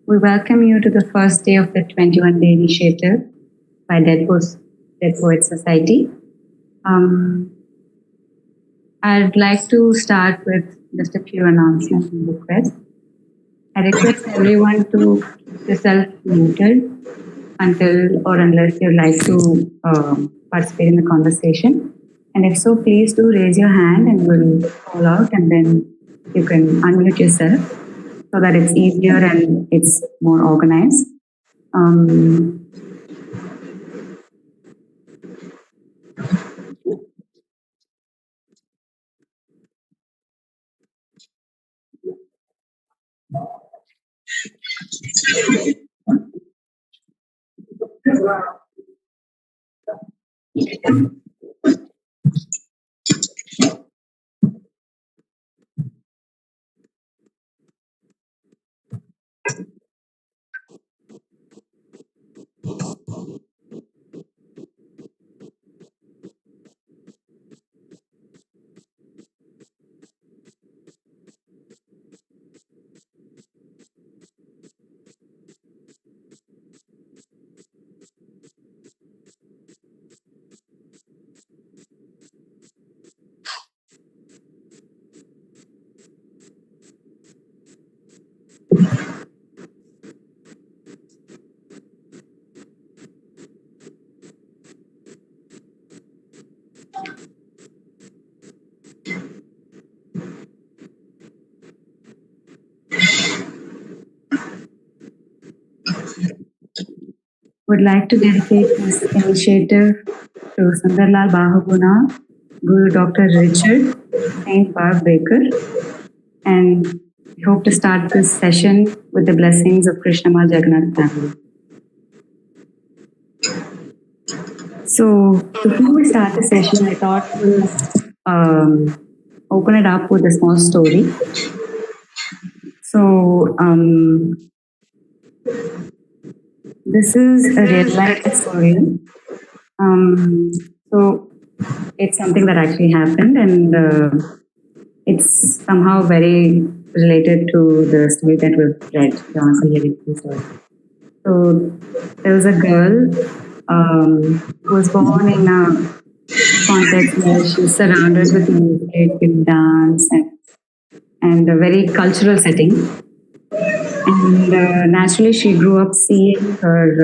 We welcome you to the first day of the 21-day initiative by Dead Poets Society. I'd like to start with just a few announcements and requests. I request everyone to keep yourself muted until or unless you'd like to participate in the conversation. And if so, please do raise your hand and we'll call out, and then you can unmute yourself so that it's easier and it's more organized. Would like to dedicate this initiative to Sundarlal Bahuguna, Guru Dr. Richard, Saint Barb Baker, and we hope to start this session with the blessings of Krishnamal Jagannath family. So before we start the session, I thought we'll open it up with a small story. So this is a real life story. So it's something that actually happened, and it's somehow very related to the story that we've read, the Jonathan Livingston story. So there was a girl who was born in a context where she's surrounded with music and dance and a very cultural setting. And naturally, she grew up seeing her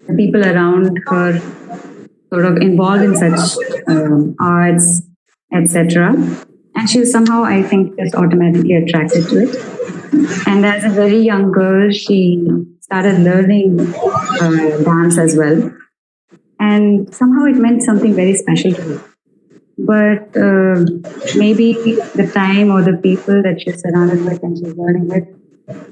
the people around her sort of involved in such arts, etc. And she was somehow, I think, just automatically attracted to it. And as a very young girl, she started learning dance as well. And somehow it meant something very special to her. But maybe the time or the people that she was surrounded with and she was learning with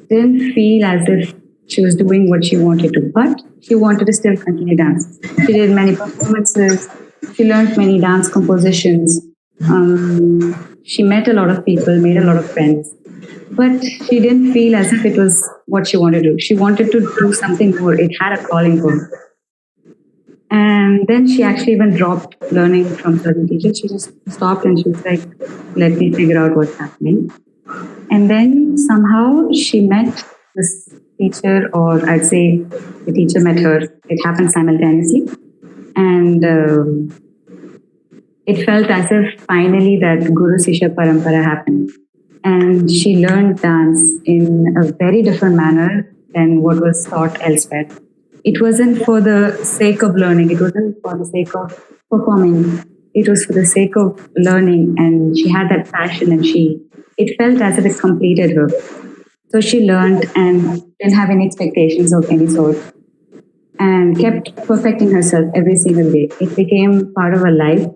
didn't feel as if she was doing what she wanted to, but she wanted to still continue dance. She did many performances, she learned many dance compositions, she met a lot of people, made a lot of friends, but she didn't feel as if it was what she wanted to do. She wanted to do something more, it had a calling for her. And then she actually even dropped learning from certain teachers. She just stopped and she was like, let me figure out what's happening. And then somehow she met this teacher, or I'd say the teacher met her. It happened simultaneously. And it felt as if finally that Guru Sishya Parampara happened. And she learned dance in a very different manner than what was taught elsewhere. It wasn't for the sake of learning. It wasn't for the sake of performing. It was for the sake of learning. And she had that passion, and it felt as if it completed her. So she learned and didn't have any expectations of any sort and kept perfecting herself every single day. It became part of her life,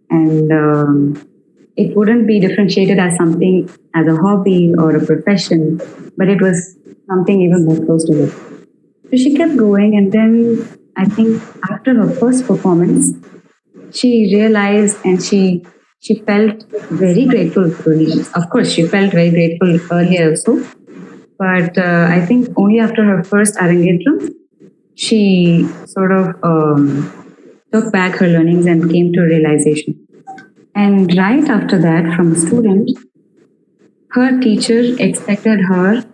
and it wouldn't be differentiated as something as a hobby or a profession, but it was something even more close to her. So she kept going, and then I think after her first performance, she realized and she felt very grateful for it. Of course, she felt very grateful earlier also, but I think only after her first Arangetram, she sort of took back her learnings and came to realization. And right after that, from a student, her teacher expected her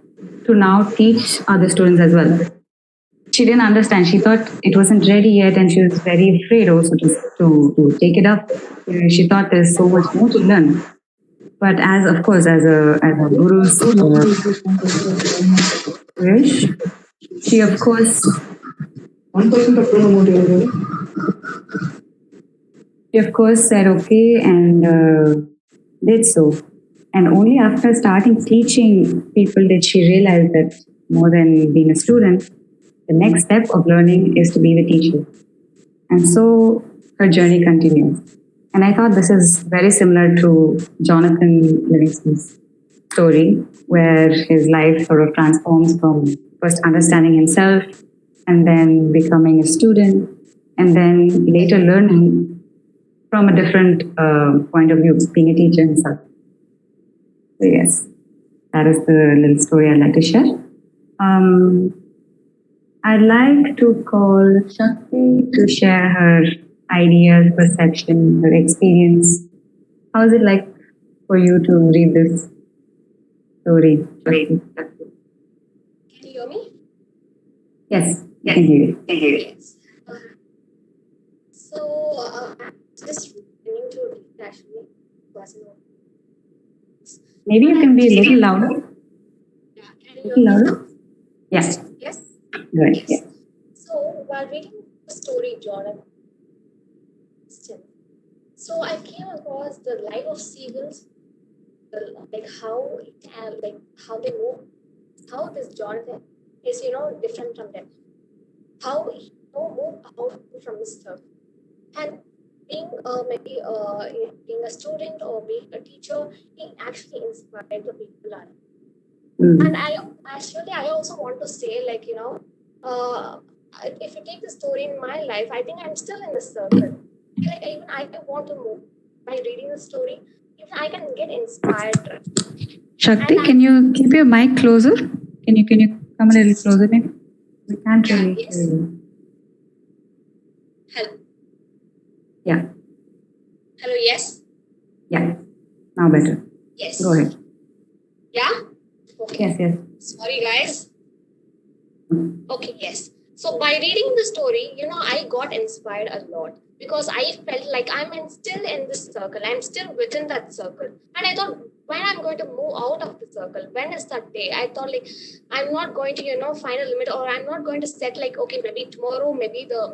to now teach other students as well. She didn't understand. She thought it wasn't ready yet, and she was very afraid also to take it up. She thought there's so much more to learn. But of course, as a guru's wish, she of course 1% of she of course said okay and did so. And only after starting teaching people did she realize that more than being a student, the next step of learning is to be the teacher. And so her journey continues. And I thought this is very similar to Jonathan Livingston's story, where his life sort of transforms from first understanding himself and then becoming a student and then later learning from a different point of view, being a teacher himself. So yes, that is the little story I'd like to share. I'd like to call Shakti to share her ideas, perception, her experience. How is it like for you to read this story? Can you hear me? Yes, I can hear you. Yes. So, just new to read actually. Maybe you can be a little louder. Yeah, can you hear me? Yes. Yes? Good. Yes. So, while reading the story, Jordan, so I came across the life of seagulls, like how they move, how this Jonathan is different from them, how he move out from this stuff, and being being a student or being a teacher, he actually inspired the people around. And I also want to say, if you take the story in my life, I think I'm still in the circle. Like even I want to move by reading the story. Even I can get inspired. Shakti, can you keep your mic closer? Can you come a little closer? Maybe we can't really hear you. Hello. Yeah. Hello. Yes. Yeah. Now better. Yes. Go ahead. Yeah. Okay. Yes. Sorry, guys. Okay. Yes. So by reading the story, I got inspired a lot because I felt like still in this circle. I'm still within that circle. And I thought, when I'm going to move out of the circle, when is that day? I thought I'm not going to, find a limit, or I'm not going to set okay, maybe tomorrow, maybe the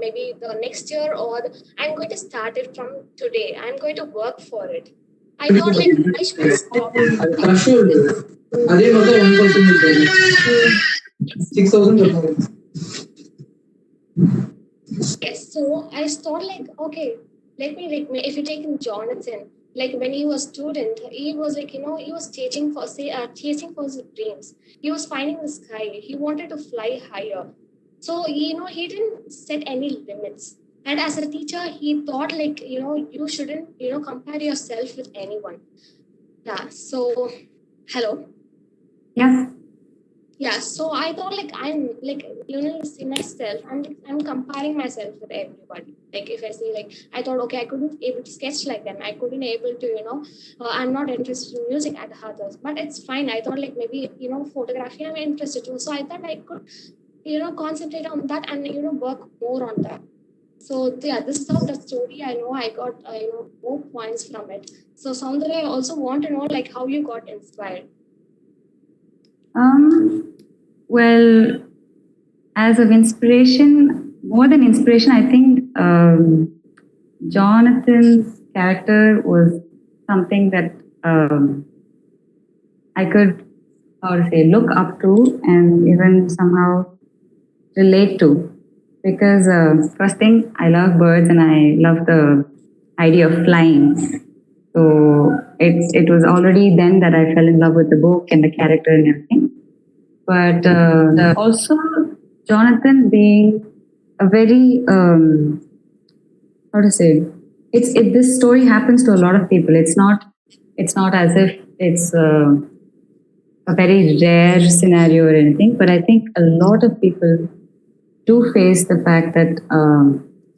next year, or I'm going to start it from today. I'm going to work for it. I thought I should stop. I didn't know that 1% 6,000. Yes, so I thought okay, let me if you take in Jonathan, when he was student, he was he was chasing for his dreams. He was finding the sky. He wanted to fly higher. So he didn't set any limits. And as a teacher, he thought you shouldn't compare yourself with anyone. Yeah. So, hello. Yeah. Yeah, so I thought I'm see myself. I'm comparing myself with everybody. If I say I thought okay, I couldn't able to sketch like them. I couldn't able to I'm not interested in music at others. But it's fine. I thought maybe photography I'm interested to. So I thought I could concentrate on that and work more on that. So yeah, this is how the story. I know I got more points from it. So Soundra, I also want to know how you got inspired. Well, as of inspiration, more than inspiration, I think Jonathan's character was something that I could, look up to and even somehow relate to. Because first thing, I love birds and I love the idea of flying. So it was already then that I fell in love with the book and the character and everything. But also Jonathan being a very this story happens to a lot of people. It's not as if it's a very rare scenario or anything. But I think a lot of people do face the fact that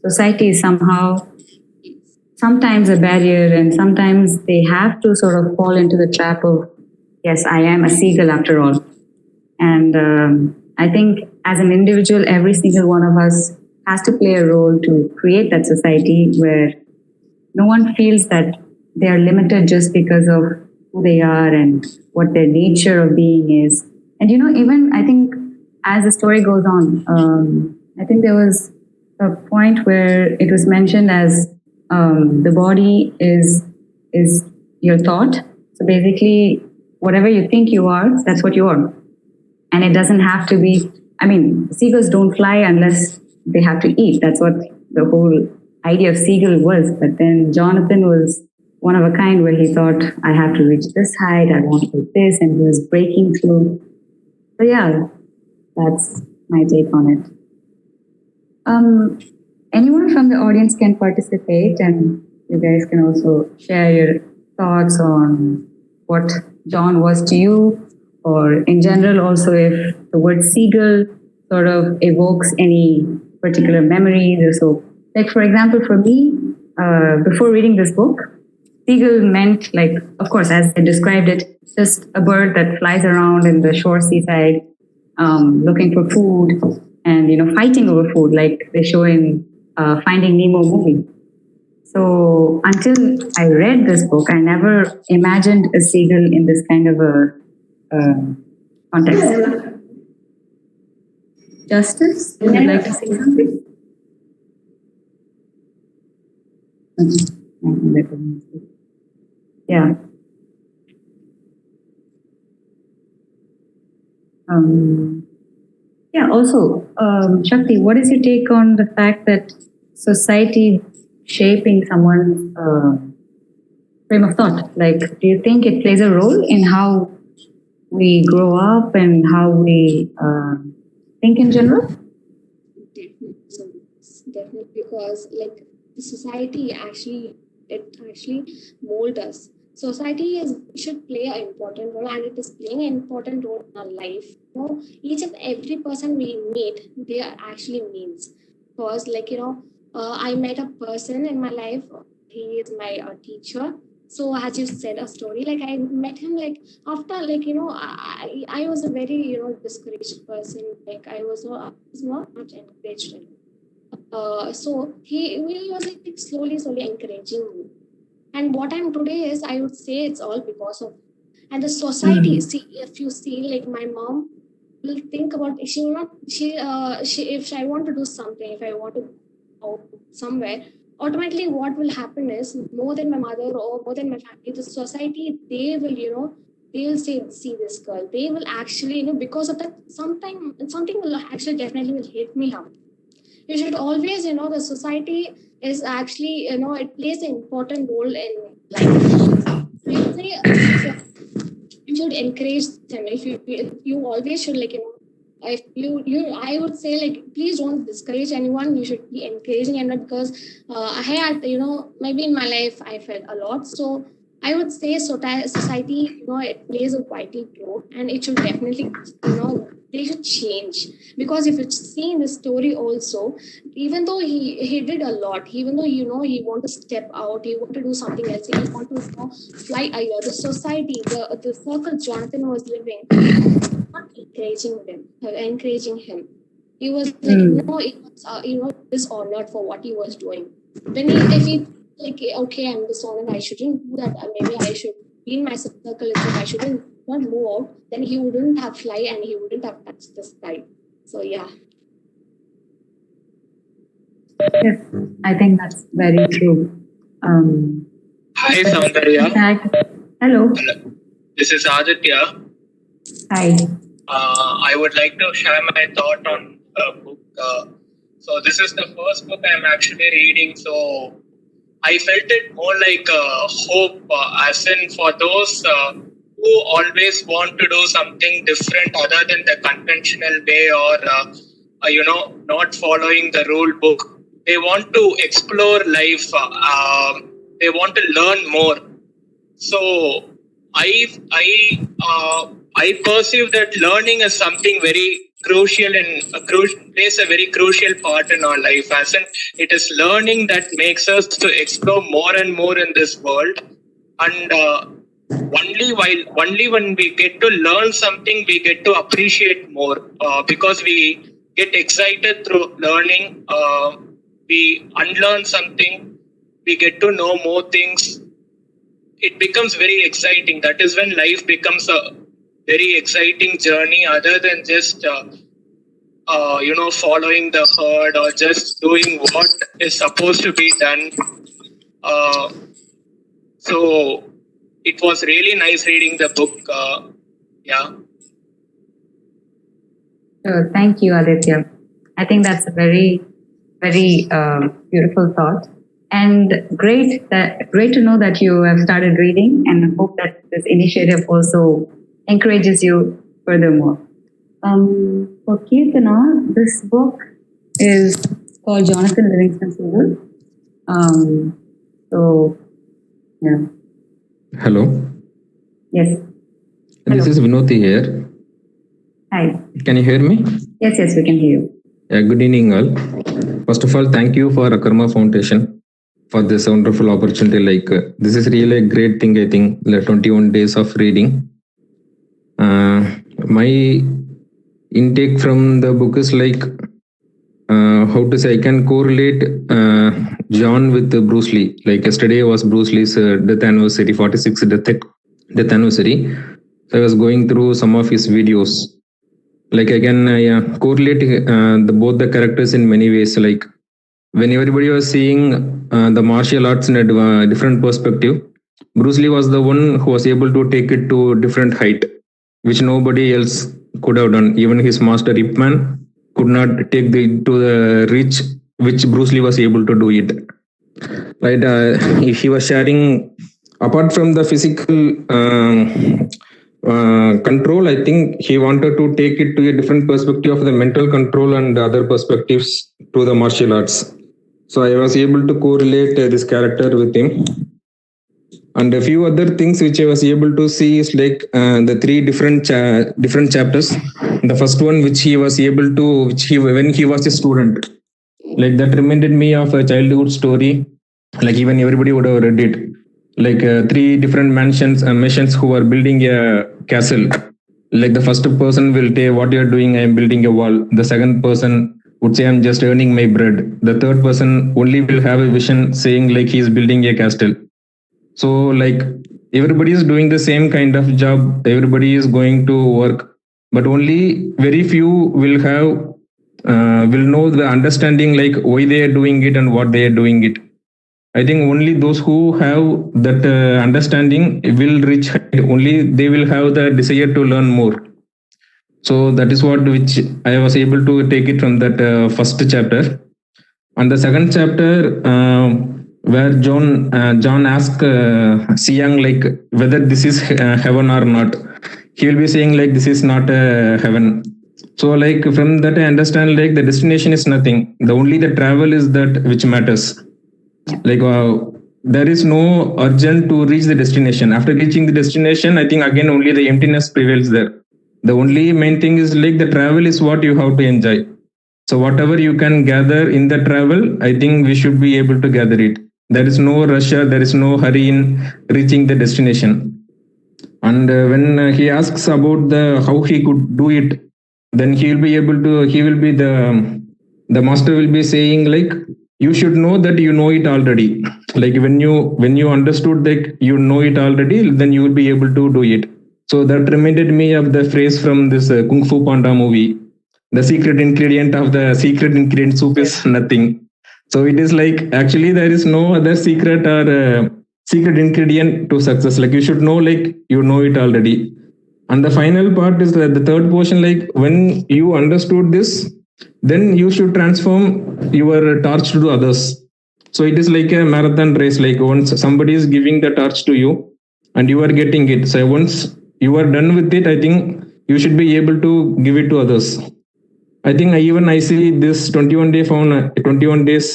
society is sometimes a barrier, and sometimes they have to sort of fall into the trap of, yes, I am a seagull after all. And I think as an individual, every single one of us has to play a role to create that society where no one feels that they are limited just because of who they are and what their nature of being is. And even I think as the story goes on, I think there was a point where it was mentioned as the body is your thought. So basically, whatever you think you are, that's what you are. And it doesn't have to be, seagulls don't fly unless they have to eat. That's what the whole idea of seagull was. But then Jonathan was one of a kind where he thought, I have to reach this height, I want to do this, and he was breaking through. So yeah, that's my take on it. Anyone from the audience can participate, and you guys can also share your thoughts on what John was to you, or in general also if the word seagull sort of evokes any particular memories or so. Like for example, for me, before reading this book, seagull meant, like, of course, as they described it, just a bird that flies around in the shore seaside, looking for food and fighting over food, like they show in Finding Nemo movie. So until I read this book, I never imagined a seagull in this kind of a context. Justice, would you like to say something? Yeah. Yeah, also, Shakti, what is your take on the fact that society shaping someone's frame of thought? Like, do you think it plays a role in how we grow up and how we think in general? Definitely, because like the society actually molds us. Society should play an important role, and it is playing an important role in our life. Each and every person we meet, they are actually means. Because I met a person in my life. He is my teacher. So as you said a story, like I met him after I was a very discouraged person. Like I was not much encouraged. So he was slowly encouraging me. And what I'm today is, I would say it's all because of, and the society. See, if you see, like my mom will think about, if I want to do something, if I want to go somewhere, automatically what will happen is, more than my mother or more than my family, the society, they will say, see this girl. They will actually, because of that, something will actually definitely will hit me up. You should always, the society is actually, it plays an important role in life. You should encourage them. If you always should, if you I would say, please don't discourage anyone. You should be encouraging anyone, because I had, maybe in my life I felt a lot. So I would say society, it plays a vital role, and it should definitely, they should change. Because if you see in the story also, even though he did a lot, even though he want to step out, he want to do something else, he want to fly higher, the society, the circle Jonathan was living, not encouraging him. He was he was dishonored for what he was doing. Then if he okay, I'm dishonored, I shouldn't do that, maybe I should be in my circle, I shouldn't not move out, then he wouldn't have fly and he wouldn't have touched the sky. So yeah. Yes, I think that's very true. Hi, Soundarya. Hello. This is Aditya. Hi. I would like to share my thought on a book. So this is the first book I'm actually reading. So I felt it more like hope, as in for those who always want to do something different other than the conventional way, or not following the rule book. They want to explore life. They want to learn more. So I perceive that learning is something very crucial and plays a very crucial part in our life. As in, it is learning that makes us to explore more and more in this world. And only when we get to learn something, we get to appreciate more, because we get excited through learning. We unlearn something, we get to know more things. It becomes very exciting. That is when life becomes a very exciting journey, other than just following the herd or just doing what is supposed to be done. So it was really nice reading the book. Thank you, Aditya. I think that's a very, very beautiful thought, and great to know that you have started reading, and I hope that this initiative also encourages you furthermore. For Kirtana, this book is called Jonathan Livingston Seagull. So, yeah. Hello. Yes. This is Vinoti here. Hi. Can you hear me? Yes, we can hear you. Good evening, all. First of all, thank you for Akarmaa Foundation for this wonderful opportunity. This is really a great thing, I think, 21 days of reading. My intake from the book is how to say, I can correlate John with Bruce Lee. Yesterday was Bruce Lee's death anniversary, 46th death anniversary. So I was going through some of his videos. I can correlate both the characters in many ways. When everybody was seeing the martial arts in a different perspective, Bruce Lee was the one who was able to take it to a different height, which nobody else could have done. Even his master Ip Man could not take to the reach which Bruce Lee was able to do it. He was sharing, apart from the physical control, I think he wanted to take it to a different perspective of the mental control and other perspectives to the martial arts. So I was able to correlate this character with him. And a few other things which I was able to see is the three different chapters. The first one, which he was able to, when he was a student, that reminded me of a childhood story. Even everybody would have read it. Three different mansions who are building a castle. The first person will say, what you are doing, I am building a wall. The second person would say, I'm just earning my bread. The third person only will have a vision saying he is building a castle. So everybody is doing the same kind of job, everybody is going to work, but only very few will know the understanding why they are doing it and what they are doing it. I think only those who have that understanding will reach height. Only they will have the desire to learn more. So that is which I was able to take it from that first chapter. And the second chapter, where John asked Siang whether this is heaven or not. He will be saying this is not heaven. So from that I understand the destination is nothing. The travel is that which matters. There is no urgent to reach the destination. After reaching the destination, I think again only the emptiness prevails there. The only main thing is the travel is what you have to enjoy. So whatever you can gather in the travel, I think we should be able to gather it. There is no rush, there is no hurry in reaching the destination. And when he asks about how he could do it, then the master will be saying you should know that you know it already. When you understood that you know it already, then you will be able to do it. So that reminded me of the phrase from this Kung Fu Panda movie. The secret ingredient of the secret ingredient soup is nothing. So it is actually there is no other secret or secret ingredient to success. You should know you know it already. And the final part is the third portion, when you understood this, then you should transform your torch to others. So it is like a marathon race. Once somebody is giving the torch to you and you are getting it. So once you are done with it, I think you should be able to give it to others. I think I see this 21 days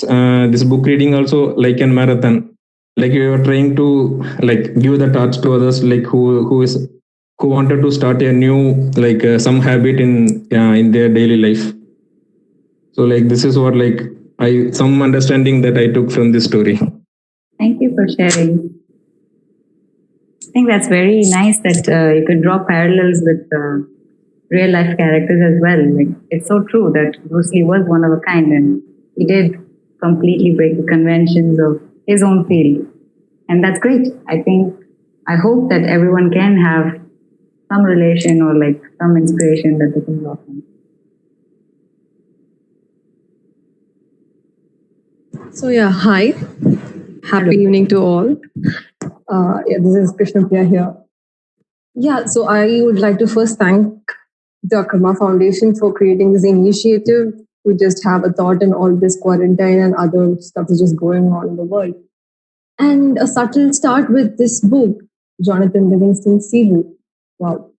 this book reading also like a marathon. You are trying to give the torch to others who wanted to start a new some habit in their daily life. So this is what some understanding that I took from this story. Thank you for sharing. I think that's very nice that you could draw parallels with real life characters as well. Like, it's so true that Bruce Lee was one of a kind, and he did completely break the conventions of his own field, and that's great. I hope that everyone can have some relation or like some inspiration that they can draw from. So yeah, hi. Happy evening to all. This is Krishna Priya here. Yeah, so I would like to first thank the Akarmaa Foundation for creating this initiative to just have a thought in all this quarantine and other stuff is just going on in the world. And a subtle start with this book, Jonathan Livingston's Seagull. Wow.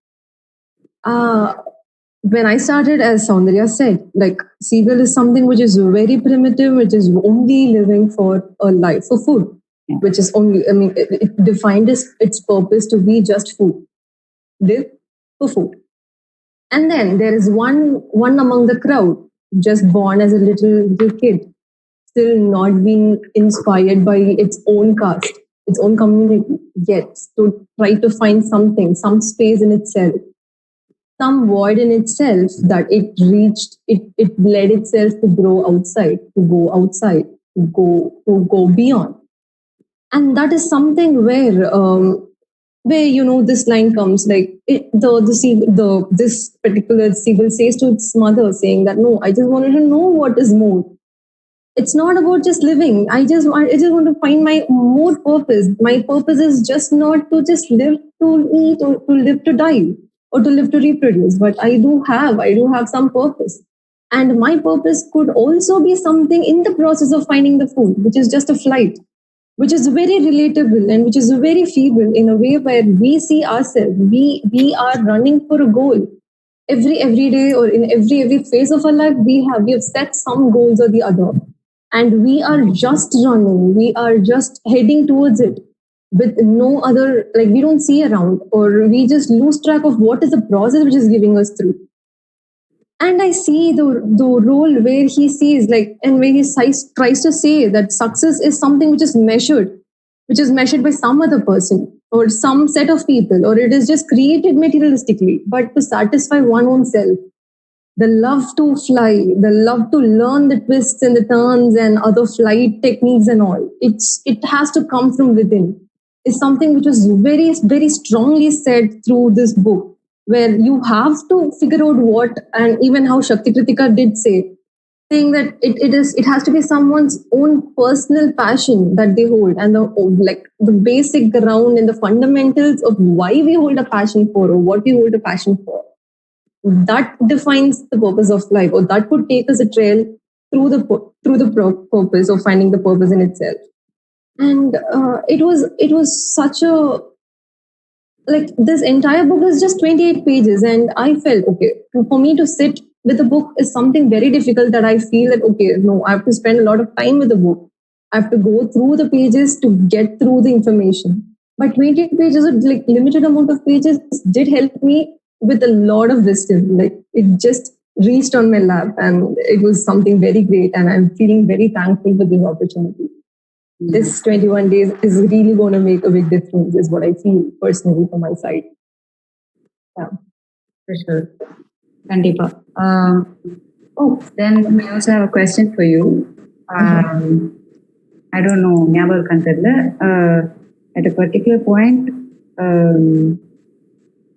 When I started, as Soundarya said, like seagull is something which is very primitive, which is only living for a life, for food, which is only, it defined its purpose to be just food, live for food. And then there is one among the crowd, just born as a little kid, still not being inspired by its own caste, its own community, yet to try to find something, some space in itself, some void in itself that it reached, it led itself to grow outside, to go beyond. And that is something where this line comes, like this particular seagull says to its mother, saying that no, I just wanted to know what is more. It's not about just living. I just want to find my more purpose. My purpose is just not to just live to eat or to live to die or to live to reproduce, but I do have some purpose. And my purpose could also be something in the process of finding the food, which is just a flight, which is very relatable and which is very feeble in a way where we see ourselves. We are running for a goal. Every day or in every phase of our life, we have set some goals or the other. And we are just running, we are just heading towards it with no other, like we don't see around, or we just lose track of what is the process which is giving us through. And I see the role where he sees, like, and where he tries to say that success is something which is measured by some other person or some set of people, or it is just created materialistically, but to satisfy one own self. The love to fly, the love to learn the twists and the turns and other flight techniques and all. It has to come from within. It's something which was very, very strongly said through this book, where you have to figure out what, and even how Shakti Kritika did say, saying that it has to be someone's own personal passion that they hold, and the basic ground and the fundamentals of why we hold a passion for, or what we hold a passion for. That defines the purpose of life, or that could take us a trail through the purpose of finding the purpose in itself. And it was such a, like, this entire book is just 28 pages, and I felt, okay, for me to sit with a book is something very difficult, that I feel that, okay, no, I have to spend a lot of time with the book. I have to go through the pages to get through the information. But 28 pages, like limited amount of pages, did help me with a lot of wisdom. Like, it just reached on my lap, and it was something very great, and I'm feeling very thankful for this opportunity. This 21 days is really going to make a big difference, is what I feel personally from my side. Yeah. For sure. Kandipa. Then we also have a question for you. I don't know, at a particular point,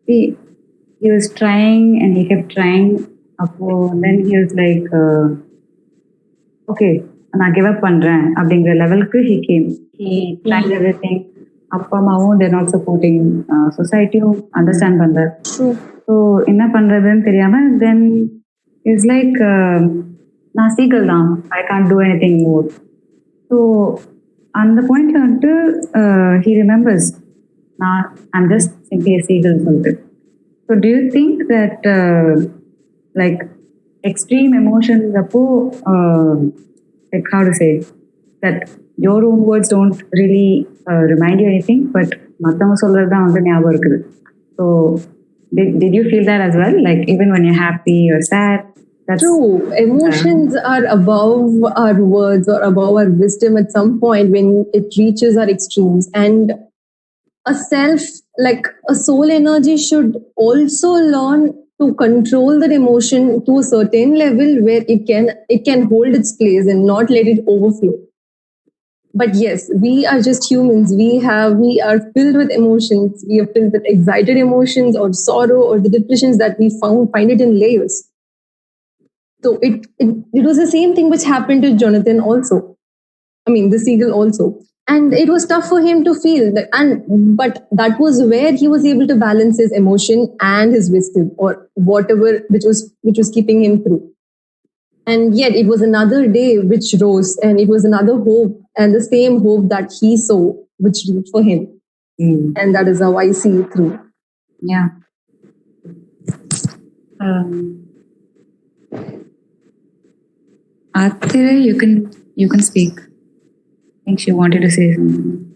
he was trying and he kept trying. Then he was like, okay, நான் give up பண்றேன் அப்படிங்கிற லெவலுக்கு he came. He tried everything. அப்பா அம்மாவும் they're not supporting, சொசைட்டியும் understand பண்ற. So என்ன பண்றதுன்னு தெரியாம then it's like, நான் சீகல் தான், I can't do anything more. So அந்த பாயிண்ட்ல வந்துட்டு he remembers, I'm just simply a seagull சொல்லிட்டு. So do you think that like extreme emotions like how to say that your own words don't really remind you anything, but மத்தவங்க சொல்றதுதான் வந்து ஞாபகம் இருக்குது. So did you feel that as well, like even when you're happy or sad? That's true. Emotions are above our words or above our wisdom at some point when it reaches our extremes. And a self, like a soul energy, should also learn to control that emotion to a certain level where it can hold its place and not let it overflow. But yes, we are just humans. We are filled with emotions. We are filled with excited emotions or sorrow or the depressions that we find it in layers. So it was the same thing which happened to Jonathan also. I mean, the Seagull also. And it was tough for him to feel that, but that was where he was able to balance his emotion and his wisdom, or whatever which was keeping him through. And yet it was another day which rose, and it was another hope, and the same hope that he saw which reached for him. And that is how I see it through. Yeah. Athira, you can speak. I think she wanted to say something.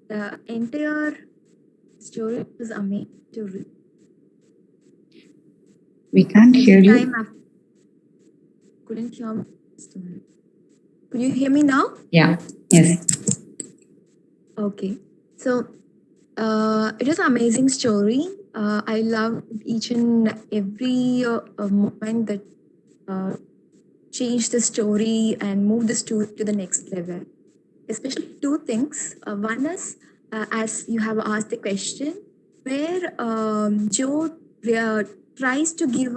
The entire story was amazing to read. We can't hear Every you. time I couldn't hear me. Could you hear me now? Yeah. Yes. Okay. So it was an amazing story. I love each and every moment that changed the story and moved the story to the next level. Especially two things. One is, as you have asked the question, where Joe tries to give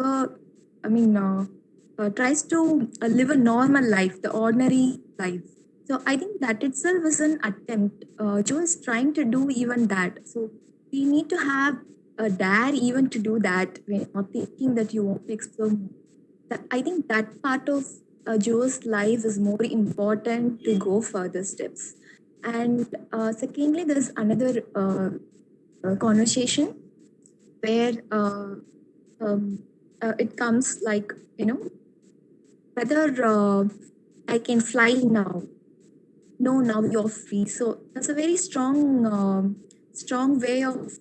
tries to live a normal life, the ordinary life. So I think that itself is an attempt. Joe is trying to do even that. So we need to have a dare even to do that. We're not thinking that you want to explore more. I think that part of Joe's life is more important to go further steps. And secondly, there's another conversation where it comes like, whether I can fly now. No, now you're free. So that's a very strong way of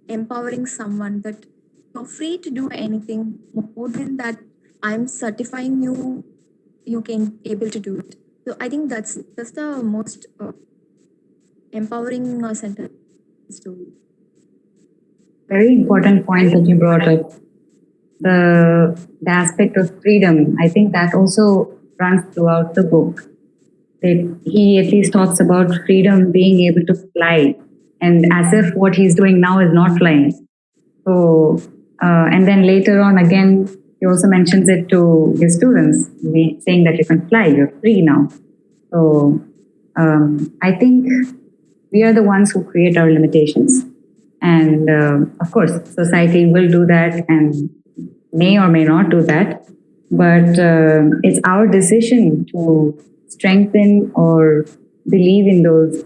empowering someone, that you're free to do anything. More than that, I'm certifying you can able to do it. So I think that's the most empowering sentence in the story. Very important point that you brought up. The aspect of freedom. I think that also runs throughout the book. He at least talks about freedom, being able to fly, and as if what he's doing now is not flying. So, and then later on again, he also mentions it to his students, saying that you can fly, you're free now. So, I think we are the ones who create our limitations. And of course, society will do that and may or may not do that. But it's our decision to strengthen or believe in those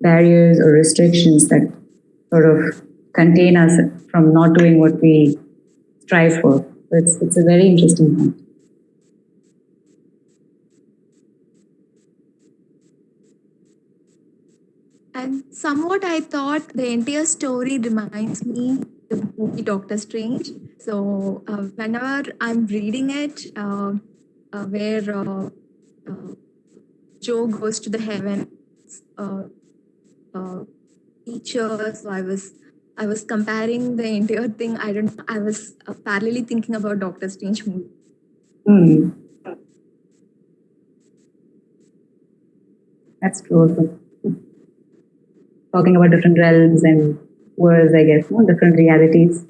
barriers or restrictions that sort of contain us from not doing what we strive for. So it's a very interesting point. And somewhat I thought the entire story reminds me the movie Doctor Strange. So whenever I'm reading it, where Joe goes to the heaven teacher, so I was comparing the entire thing. I was parallelly thinking about Doctor Strange movie. That's true also. Talking about different realms and worlds, I guess, different realities.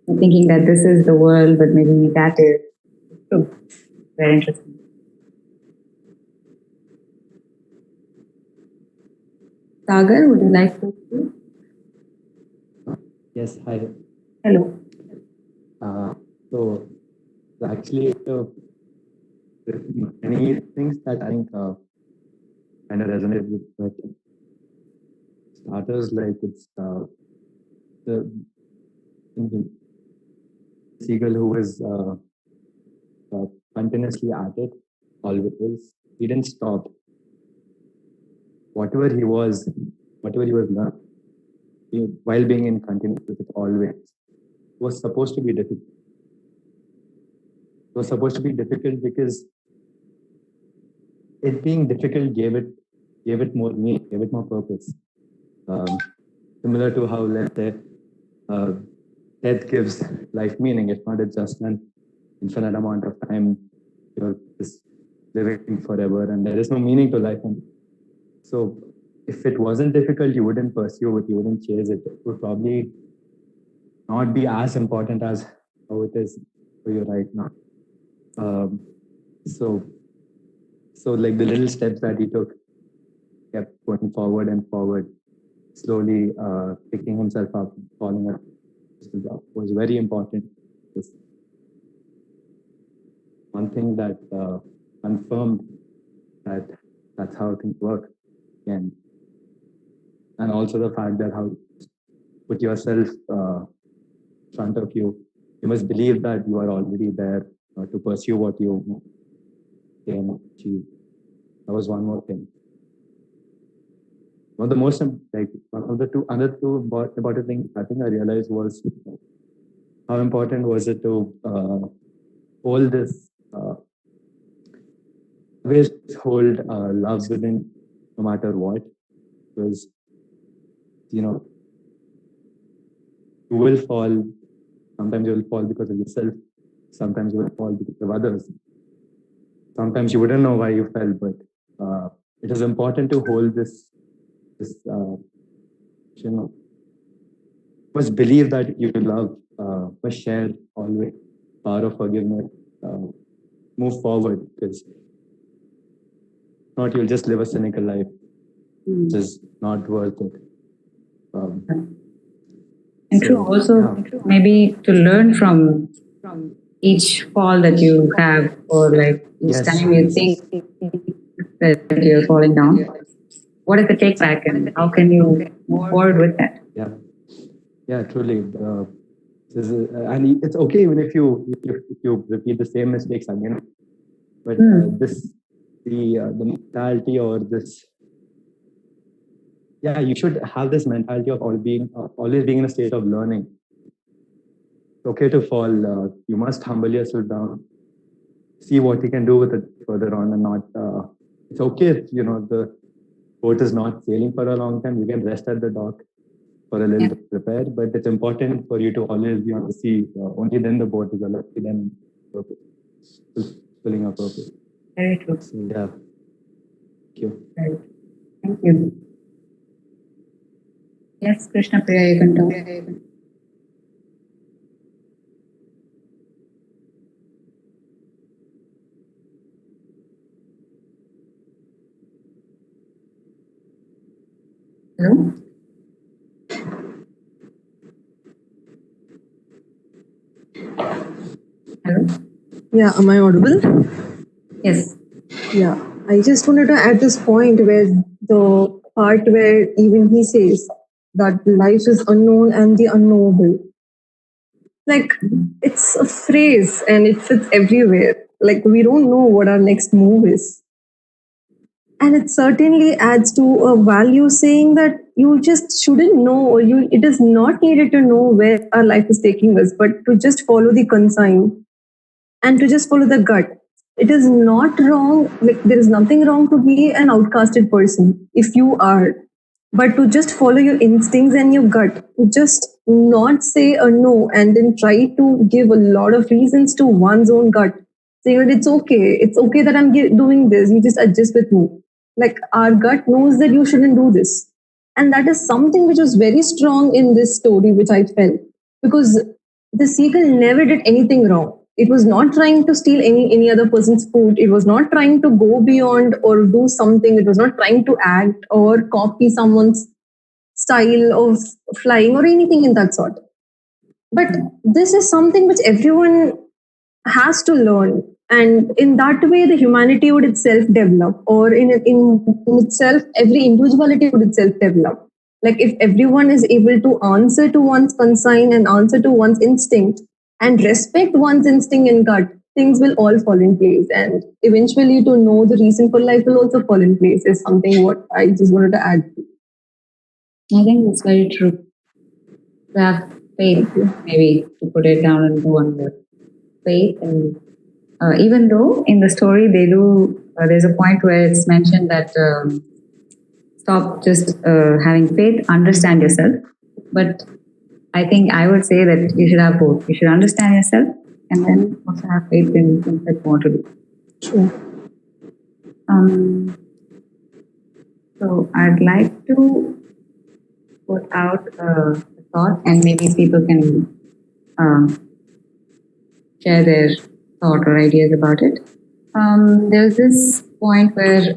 I'm thinking that this is the world, but maybe that is true. Very interesting. Sagar, would you like to speak? Yes, hi. Hello. So actually, there's many things that I think kind of resonate with. But starters, like it's the Seagull who was continuously at it, always. He didn't stop. Whatever he was learning, while being in continuous with it always, was supposed to be difficult. It was supposed to be difficult because it being difficult gave it more meaning, gave it more purpose. Similar to how, let's say, death gives life meaning. If not, it's just an infinite amount of time you're just living forever, and there is no meaning to life. And so, if it wasn't difficult, you wouldn't pursue it, you wouldn't chase it. It would probably not be as important as how it is for you right now. So like the little steps that he took, kept going forward and forward, slowly picking himself up, falling up, was very important. It's one thing that confirmed that that's how things work. And also the fact that how put yourself in front of you, you must believe that you are already there to pursue what you can achieve. That was one more thing. One of the most, like, one of the other two important things I think I realized was how important was it to hold this, always hold love within no matter what. Because, you will fall. Sometimes you will fall because of yourself. Sometimes you will fall because of others. Sometimes you wouldn't know why you fell, but it is important to hold this must believe that you love, must share always power of forgiveness, move forward, because not you'll just live a cynical life, which is not worth it. And true, also maybe to learn from each fall that you have, or like each time you think that you're falling down, what is the take back and how can you move forward with that? Yeah, truly. And it's okay even if you repeat the same mistakes again. But the mentality or this, you should have this mentality of always being in a state of learning. It's okay to fall. You must humble yourself down. See what you can do with it further on, and not. It's okay if the boat is not sailing for a long time. You can rest at the dock for a little bit, prepare. But it's important for you to always be on the sea. Only then the boat is alive. Then fulfilling our purpose. Very true. So, yeah. Thank you. Right. Thank you. Yes, Krishna Priya, you can talk. Hello? Hello? Yeah, am I audible? Yes. Yeah, I just wanted to add this point where the part where even he says that life is unknown and the unknowable. Like, it's a phrase and it fits everywhere. Like, we don't know what our next move is. And it certainly adds to a value saying that you just shouldn't know, or it is not needed to know where our life is taking us, but to just follow the consign and to just follow the gut. It is not wrong, like there is nothing wrong to be an outcasted person if you are, but to just follow your instincts and your gut, to just not say a no and then try to give a lot of reasons to one's own gut, saying that it's okay that I'm doing this, you just adjust with me. Like, our gut knows that you shouldn't do this. And that is something which was very strong in this story, which I felt. Because the seagull never did anything wrong. It was not trying to steal any other person's food. It was not trying to go beyond or do something. It was not trying to act or copy someone's style of flying or anything in that sort. But this is something which everyone has to learn. And in that way, the humanity would itself develop, or in itself, every individuality would itself develop. Like, if everyone is able to answer to one's consign and answer to one's instinct and respect one's instinct and gut, things will all fall in place. And eventually, to know the reason for life will also fall in place is something what I just wanted to add. I think it's very true. To have faith, maybe to put it down into one word. Faith, and even though in the story they do there's a point where it's mentioned that stop just having faith, understand yourself. But I think I would say that you should have both. You should understand yourself and then also have faith in things that you want to do. True. So I'd like to put out a thought, and maybe people can share their thought or ideas about it. There's this point where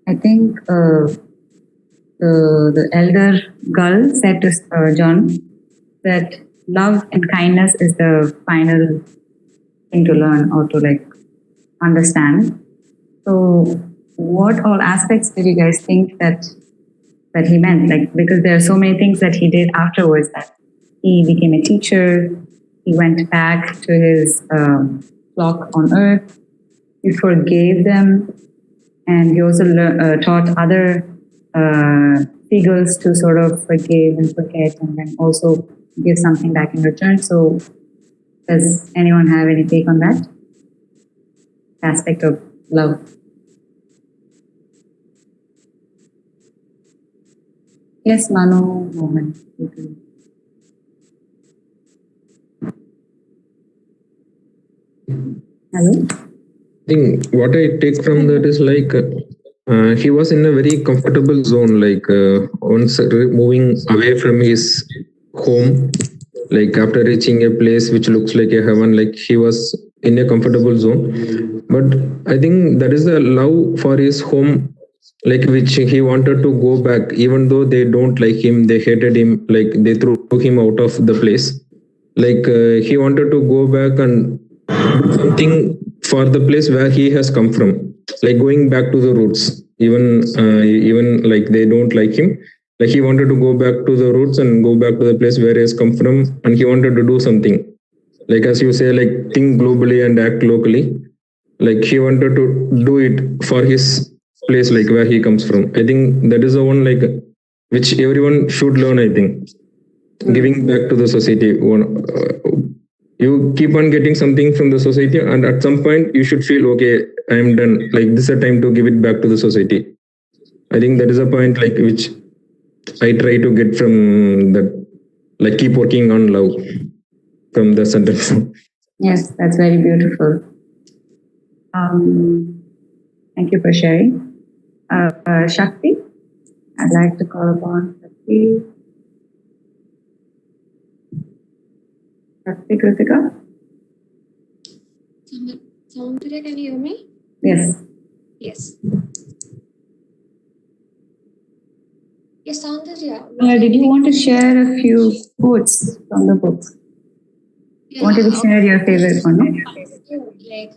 I think the elder Gull said to John that love and kindness is the final thing to learn or to like understand. So what all aspects did you guys think that he meant? Like, because there are so many things that he did afterwards, that he became a teacher, he went back to his flock on earth, he forgave them, and he also taught other seagulls to sort of forgive and forget and then also give something back in return. So does anyone have any take on that aspect of love? Yes, Manu, Mohan. Hello? I think what I take from that is like he was in a very comfortable zone, like once moving away from his home, like after reaching a place which looks like a heaven, like he was in a comfortable zone. But I think that is the love for his home, like which he wanted to go back, even though they don't like him, they hated him, like they threw him out of the place. Like he wanted to go back and do something for the place where he has come from, like going back to the roots. Even like they don't like him, like he wanted to go back to the roots and go back to the place where he has come from, and he wanted to do something, like as you say, like think globally and act locally. Like he wanted to do it for his place, like where he comes from. I think that is the one like which everyone should learn. I think giving back to the society. You keep on getting something from the society, and at some point you should feel, okay, I am done. Like this is a time to give it back to the society. I think that is a point like which I try to get from that, like keep working on love from the sentence. Yes, that's very beautiful. Thank you for sharing. Shakti, I'd like to call upon Shakti. Shakti Kritika? Soundria, can you hear me? Yes. Yes. Yes, Soundria. Did you want to share a few quotes from the book? Yeah, Wanted to share your favorite one, no? Like,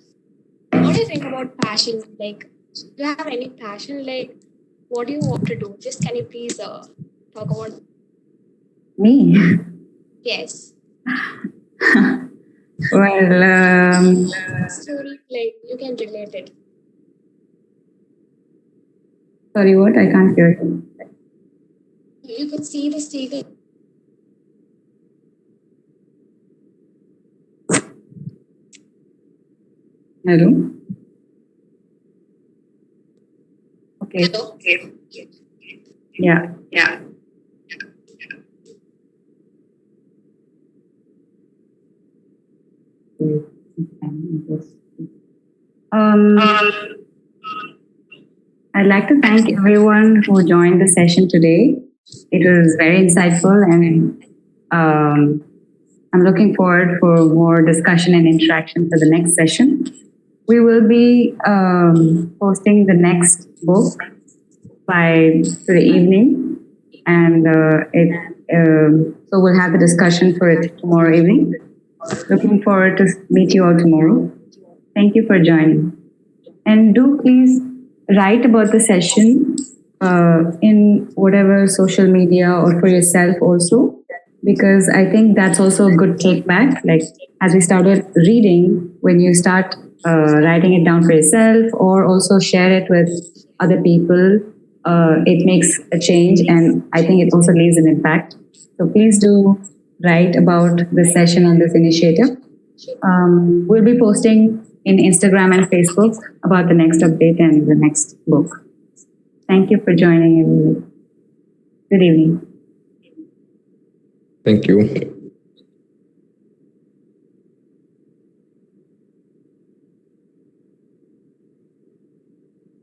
what do you think about passion? Like, do you have any passion? Like, what do you want to do? Just can you please talk about Me? Yes. Well, Story, like, you can relate it. sorry, what? I can't hear you. You could see the seagull. Hello? Okay. Hello? Yeah. I'd like to thank everyone who joined the session today. It was very insightful, and I'm looking forward for more discussion and interaction for the next session. We will be posting the next book by the evening, and so we'll have the discussion for it tomorrow evening. Looking forward to meet you all tomorrow. Thank you for joining, and do please write about the session in whatever social media or for yourself also, because I think that's also a good take back. Like as we started reading, when you start writing it down for yourself or also share it with other people, it makes a change, and I think it also leaves an impact. So please do write about the session on this initiative. We'll be posting in Instagram and Facebook about the next update and the next book. Thank you for joining, everyone. Good evening. Thank you.